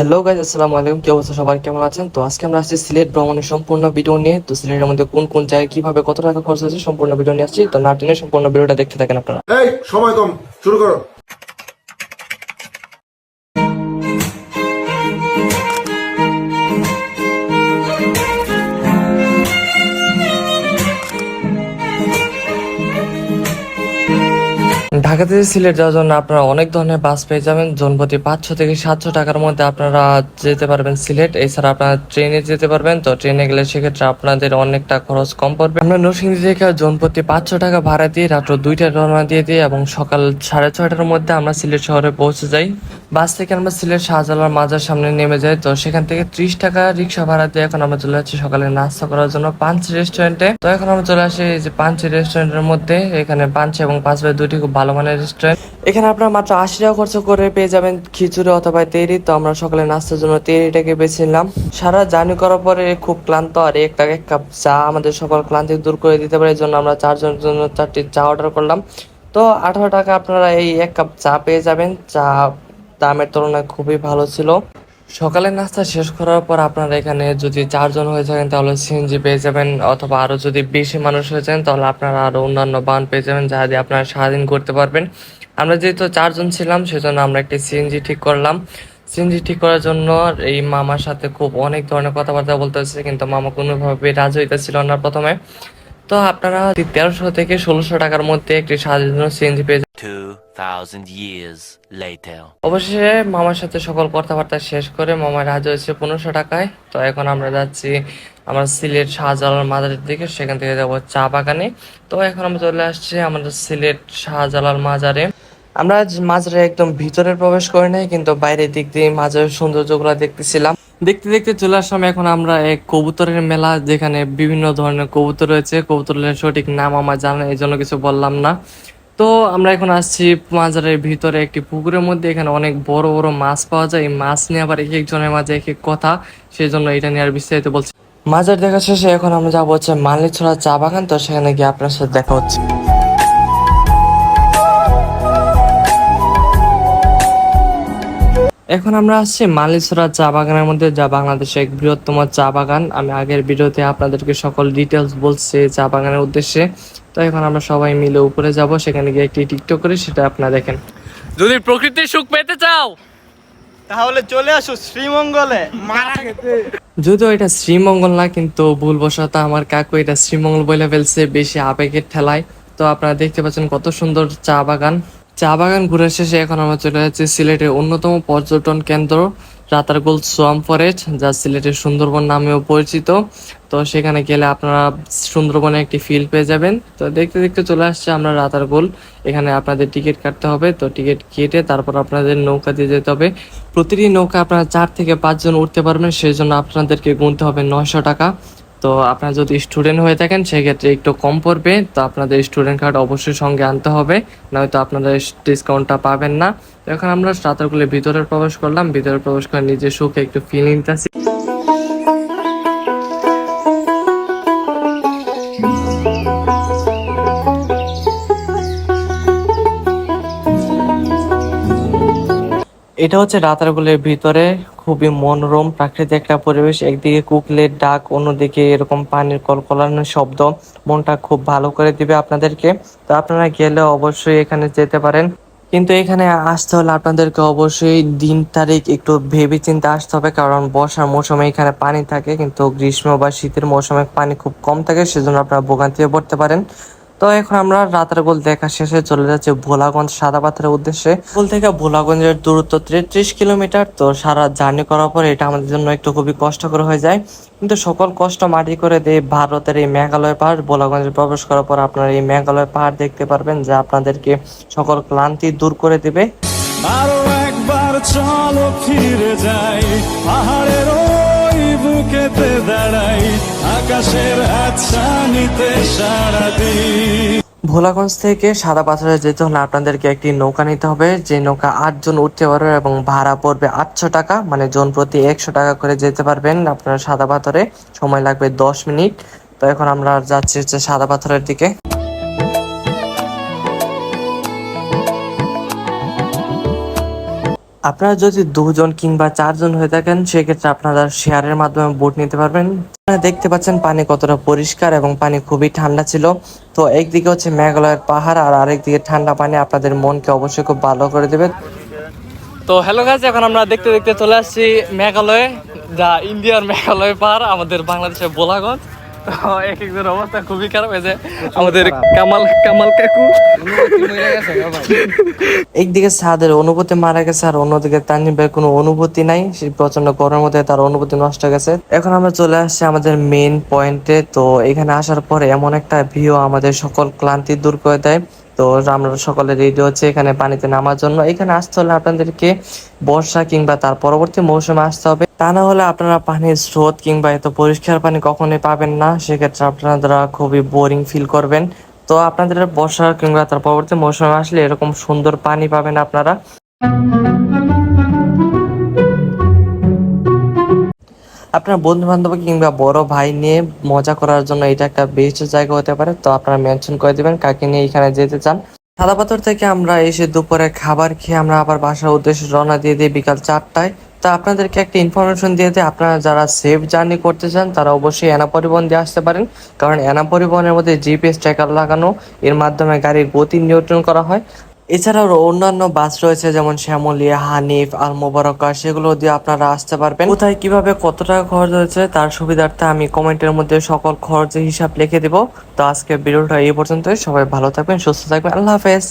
Hello guys, আসসালামু আলাইকুম। কি অবস্থা, সবাই কেমন আছেন? তো আজকে আমরা আসছি সিলেট ভ্রমণের সম্পূর্ণ ভিডিও নিয়ে। তো সিলেটের মধ্যে কোন কোন জায়গায় কিভাবে কত টাকা খরচ হয়েছে সম্পূর্ণ ভিডিও নিয়ে আসছি। তো না টেনে সম্পূর্ণ ভিডিওটা দেখতে থাকেন আপনারা। এই সময় কম, শুরু করো। ঢাকা থেকে সিলেট যাওয়ার জন্য আপনারা অনেক ধরনের বাস পেয়ে যাবেন। জনপ্রতি 500 থেকে 700 টাকার মধ্যে আপনারা যেতে পারবেন সিলেট। এছাড়া আপনারা ট্রেনে যেতে পারবেন। তো ট্রেনে গেলে সেক্ষেত্রে আপনাদের অনেকটা খরচ কম পড়বে। আমরা নরসিংদী থেকে জনপ্রতি 500 টাকা ভাড়া দিয়ে রাত্র 2টায় রওনা দিয়ে দিই এবং সকাল 6:30টার মধ্যে আমরা সিলেট শহরে পৌঁছে যাই। বাস থেকে আমরা সিলেট শাহজালাল মাজার সামনে নেমে যাই। তো সেখান থেকে 30 টাকা রিক্সা ভাড়া দিয়ে এখন আমরা চলে যাচ্ছি সকালে নাস্তা করার জন্য পাঞ্চ রেস্টুরেন্টে। তো এখন আমরা চলে আসি এই যে পাঞ্চ রেস্টুরেন্টের মধ্যে। এখানে পাঞ্চ এবং পাঁচ বাই দুটি খুব ভালো মানের রেস্টুরেন্ট। এখানে আপনারা মাত্র 80 টাকা খরচ করে পেয়ে যাবেন খিচুড়ি অথবা তেরি। তো আমরা সকালে নাস্তার জন্য তেরিটাকে বেছে নিলাম। সারা জার্নি করার পরে খুব ক্লান্ত, আর এক কাপ চা আমাদের সকল ক্লান্তি দূর করে দিতে পারে। এই জন্য আমরা 4 জনের জন্য 4টি চা অর্ডার করলাম। তো 18 টাকা আপনারা এই এক কাপ চা পেয়ে যাবেন। চা দামের তুলনায় খুবই ভালো ছিল। সকালের নাস্তা শেষ করার পর আপনারা এখানে যদি 4 জন হয়ে থাকেন তাহলে সিএনজি পেয়ে যাবেন, অথবা আরো যদি বেশি মানুষ হয়ে যান তাহলে আপনারা আরো অন্যান্য বাহন পেয়ে যাবেন যা দিয়ে আপনারা সারাদিন করতে পারবেন। আমরা যেহেতু 4 জন ছিলাম সেজন্য আমরা একটি সিএনজি ঠিক করলাম। সিএনজি ঠিক করার জন্য এই মামার সাথে খুব অনেক ধরনের কথাবার্তা বলতে হচ্ছে, কিন্তু মামা কোনোভাবে রাজি হইতেছিল না প্রথমে। তো আপনারা 1300 থেকে 1600 টাকার মধ্যে একটি সারাদিনের সিএনজি পেয়ে 2000 years later. অবশেষে মামার সাথে সকল কথাবার্তা শেষ করে মামা রাজি হয়েছে 1500 টাকায়। তো এখন আমরা যাচ্ছি আমরা সিলেট শাহজালাল মাজারের দিকে, সেখান থেকে যাবো চা বাগানে। তো এখন আমরা চলে আসছি আমাদের সিলেট শাহজালাল মাজারে। আমরা মাজারে একদম ভিতরে প্রবেশ করি নাই, কিন্তু বাইরের দিক দিয়ে মাজারের সৌন্দর্যগুলো দেখতেছিলাম। দেখতে দেখতে চলে আসলাম এখন আমরা এক কবুতরের মেলা, যেখানে বিভিন্ন ধরনের কবুতর রয়েছে। কবুতরের সঠিক নাম আমার জানা, এই জন্য কিছু বললাম না। তো আমরা এখন আসছি মাজারের ভিতরে একটি পুকুরের মধ্যে। এখানে অনেক বড় বড় মাছ পাওয়া যায়। এই মাছ নিয়ে আবার এক একজনের মাঝে এক এক কথা, সেই জন্য এটা নিয়ে আর বিস্তারিত বলছি। মাজার দেখা শেষে এখন আমরা যাবো হচ্ছে মালিছড়া চা বাগান। তো সেখানে গিয়ে আপনার সাথে দেখা হচ্ছে। এখন আমরা আসছি মালিছড়া চা বাগানের মধ্যে, যা বাংলাদেশের এক বৃহত্তম চা বাগান। আমি আগের ভিডিওতে আপনাদেরকে সকল ডিটেলস বলছি চা বাগানের উদ্দেশ্যে। তো এখন আমরা সবাই মিলে উপরে যাব, সেখানে গিয়ে একটি টিকটক করি, সেটা আপনারা দেখেন। যদি প্রকৃতির সুখ পেতে চাও তাহলে চলে আসো শ্রীমঙ্গলে মারা খেতে। যদিও এটা শ্রীমঙ্গল না, কিন্তু ভুলবশত আমার কাকু এটা শ্রীমঙ্গল বলে ফেলছে বেশি আবেগের ঠেলায়। তো আপনারা দেখতে পাচ্ছেন কত সুন্দর চা বাগান। চা বাগান ঘুরে শেষে এখন আমরা চলে যাচ্ছি সিলেটের অন্যতম পর্যটন কেন্দ্র রাতারগুল সোয়াম ফরেস্ট, যা সিলেটের সুন্দরবন নামেও পরিচিত। তো সেখানে গেলে আপনারা সুন্দরবনে একটি ফিল পেয়ে যাবেন। তো দেখতে দেখতে চলে আসছে আমরা রাতারগুল। এখানে আপনাদের টিকিট কাটতে হবে। তো টিকিট কেটে তারপর আপনাদের নৌকা দিয়ে যেতে হবে। প্রতিটি নৌকা আপনারা 4 থেকে 5 জন উঠতে পারবেন, সেই জন্য আপনাদেরকে গুনতে হবে 900 টাকা। তো আপনারা যদি স্টুডেন্ট হয়ে থাকেন সেক্ষেত্রে একটু কম পড়বে। তো আপনাদের স্টুডেন্ট কার্ড অবশ্যই সঙ্গে আনতে হবে, নয়তো আপনারা ডিসকাউন্টটা পাবেন না। তো এখন আমরা রাতারগুলের ভিতরে প্রবেশ করলাম। ভিতরে প্রবেশ করে নিজের সুখে একটু ফিল নিতেছি। এটা হচ্ছে রাতারগুলের ভিতরে খুবই মনোরম প্রাকৃতিক একটা পরিবেশ। একদিকে কোকিলের ডাক, অন্যদিকে এরকম পানির কলকলানোর শব্দ মনটা খুব ভালো করে দিবে আপনাদেরকে। তো আপনারা গেলে অবশ্যই এখানে যেতে পারেন, কিন্তু এখানে আসতে হলে আপনাদেরকে অবশ্যই দিন তারিখ একটু ভেবে চিন্তে আসতে হবে, কারণ বর্ষার মৌসুমে এখানে পানি থাকে, কিন্তু গ্রীষ্ম বা শীতের মৌসুমে পানি খুব কম থাকে, সেজন্য আপনারা ভোগান্তিতে পড়তে পারেন। তো এখন আমরা রাতারগুল দেখা শেষে চলে যাচ্ছি ভোলাগঞ্জ সাদা পাথরের উদ্দেশ্যে। ভোল থেকে ভোলাগঞ্জের দূরত্ব 33 কিলোমিটার। তো সারা জার্নি করার পর এটা আমাদের জন্য একটু খুবই কষ্টকর হয়ে যায়, কিন্তু সকল কষ্ট মাটি করে দিয়ে ভারতের এই মেঘালয় পাহাড় ভোলাগঞ্জে প্রবেশ করার পর আপনারা এই মেঘালয় পাহাড় দেখতে পারবেন, যা আপনাদেরকে সকল ক্লান্তি দূর করে দিবে। আরো একবার চলো ফিরে যাই, পাহাড়ের ওই বুকেতে দাঁড়াই, আকাশের হাতছানিতে সারা দিই। ভোলাগঞ্জ থেকে সাদা পাথরে যেতে হলে আপনাদেরকে একটি নৌকা নিতে হবে, যে নৌকা 8 জন উঠতে পারবে এবং ভাড়া পড়বে 800 টাকা, মানে জন প্রতি 100 টাকা করে যেতে পারবেন আপনারা সাদা পাথরে। সময় লাগবে 10 মিনিট। তো এখন আমরা যাচ্ছি হচ্ছে সাদা পাথরের দিকে। আপনারা যদি 2 জন কিংবা 4 জন হয়ে থাকেন সেক্ষেত্রে আপনারা শেয়ারের মাধ্যমে বোট নিতে পারবেন। আপনারা দেখতে পাচ্ছেন পানি কতটা পরিষ্কার এবং পানি খুবই ঠান্ডা ছিল। তো একদিকে হচ্ছে মেঘালয়ের পাহাড় আর আরেকদিকে ঠান্ডা পানি আপনাদের মনকে অবশ্যই খুব ভালো করে দেবে। তো হ্যালো গাইস, এখন আমরা দেখতে দেখতে চলে আসছি মেঘালয়ে, যা ইন্ডিয়ার মেঘালয় পাহাড় আমাদের বাংলাদেশের বোলাগঞ্জ। তো এক একজনের অবস্থা খুবই খারাপ হয়েছে। আমাদের কামাল কাকু একদিকে সাদের অনুভূতি মারা গেছে আর অন্যদিকে তানজিমের কোনো অনুভূতি নাই, সেই প্রচন্ড গরমের মধ্যে তার অনুভূতি নষ্ট হয়ে গেছে। এখন আমরা চলে আসছি আমাদের মেইন পয়েন্টে। তো এখানে আসার পরে এমন একটা ভিউ আমাদের সকল ক্লান্তি দূর করে দেয়। তো আমরা সকলে রেডি হচ্ছে এখানে পানিতে নামার জন্য। এখানে আসতে হলে আপনাদেরকে বর্ষা কিংবা তার পরবর্তী মৌসুমে আসতে হবে, তা না হলে আপনারা পানির স্রোত কিংবা এত পরিষ্কার পানি কখনোই পাবেন না। সেক্ষেত্রে আপনারা খুবই বোরিং ফিল করবেন। তো আপনাদের বর্ষা কিংবা তার পরবর্তী মৌসুমে আসলে এরকম সুন্দর পানি পাবেন আপনারা। আপনার বন্ধু বান্ধব কিংবা বড় ভাই নিয়ে মজা করার জন্য এটা একটা বেস্ট জায়গা হতে পারে। তো আপনারা মেনশন করে দিবেন কাকে নিয়ে এখানে যেতে চান। সাদা পাথর থেকে আমরা এসে দুপুরে খাবার খেয়ে আমরা আবার বাসার উদ্দেশ্যে রওনা দিয়ে দিই বিকাল 4টায়। তো আপনাদেরকে একটা ইনফরমেশন দিয়ে দিই, আপনারা যারা সেফ জার্নি করতে চান তারা অবশ্যই এনা পরিবহন দিয়ে আসতে পারেন, কারণ এনা পরিবহনের মধ্যে জিপিএস ট্র্যাকার লাগানো, এর মাধ্যমে গাড়ির গতি নিয়ন্ত্রণ করা হয়। এছাড়াও অন্যান্য বাস রয়েছে যেমন শ্যামলিয়া, হানিফ, আল মোবারকা, সেগুলো দিয়ে আপনারা আসতে পারবেন। কোথায় কিভাবে কত টাকা খরচ হয়েছে তার সুবিধার্থে আমি কমেন্টের মধ্যে সকল খরচের হিসাব লিখে দিব। তো আজকে ভিডিওটা এই পর্যন্তই। সবাই ভালো থাকবেন, সুস্থ থাকবেন, আল্লাহ হাফেজ।